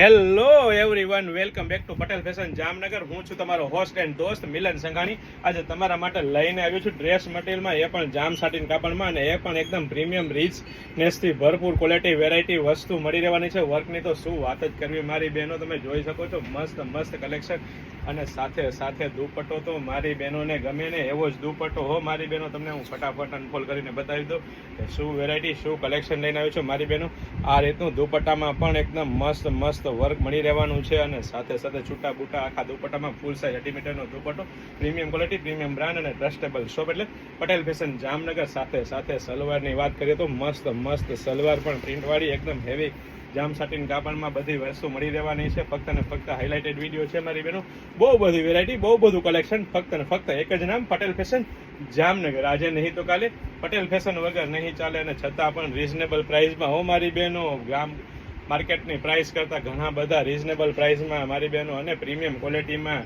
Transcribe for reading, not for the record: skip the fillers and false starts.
Hello everyone, welcome back to Patel fashion Jamnagar. હું છું તમારો હોસ્ટ એન્ડ દોસ્ત મિલન સંઘાણી. આજે તમારા માટે લઈને આવ્યો છું ડ્રેસ મટીરિયલમાં, એ પણ જામ સાટીન કાપડમાં, અને એ પણ એકદમ પ્રીમિયમ રીચનેસથી ભરપૂર ક્વોલિટી વેરાયટી વસ્તુ મળી રહેવાની છે. વર્કની તો શું વાત જ કરવી મારી બહેનો, તમે જોઈ શકો છો મસ્ત મસ્ત કલેક્શન, અને સાથે સાથે દુપટ્ટો તો મારી બહેનોને ગમે ને એવો જ દુપટ્ટો હો મારી બહેનો. તમને હું ફટાફટ અનફોલ્ડ કરીને બતાવી દઉં કે શું વેરાયટી શું કલેક્શન લઈને આવ્યો છું મારી બહેનો. આ રીતનું દુપટ્ટામાં પણ એકદમ મસ્ત મસ્ત વર્ક મળી રહેવાનું છે, અને સાથે સાથે છૂટા બૂટા આખા દુપટ્ટામાં ફૂલ સાઇઝ 80 મીટરનો દુપટ્ટો, પ્રીમિયમ ક્વોલિટી, પ્રીમિયમ બ્રાન્ડ અને ટ્રસ્ટેબલ શોપ એટલે પટેલ ફેશન જામનગર. સાથે સાથે સલવારની વાત કરીએ તો મસ્ત મસ્ત સલવાર પણ પ્રિન્ટવાળી એકદમ હેવી જામ સાટીન કાપડમાં બધી વસ્તુ મળી રહેવાની છે. ફક્ત ને ફક્ત હાઇલાઇટેડ વિડીયો છે મારી બહેનો. બહુ બધી વેરાયટી, બહુ બધું કલેક્શન, ફક્ત ને ફક્ત એક જ નામ, પટેલ ફેશન જામનગર. આજે નહીં તો કાલે પટેલ ફેશન વગર નહીં ચાલે, અને છતાં પણ રીઝનેબલ પ્રાઇસમાં હો મારી બહેનો. માર્કેટની પ્રાઇસ કરતાં ઘણા બધા રીઝનેબલ પ્રાઇસમાં મારી બહેનો, અને પ્રીમિયમ ક્વોલિટીમાં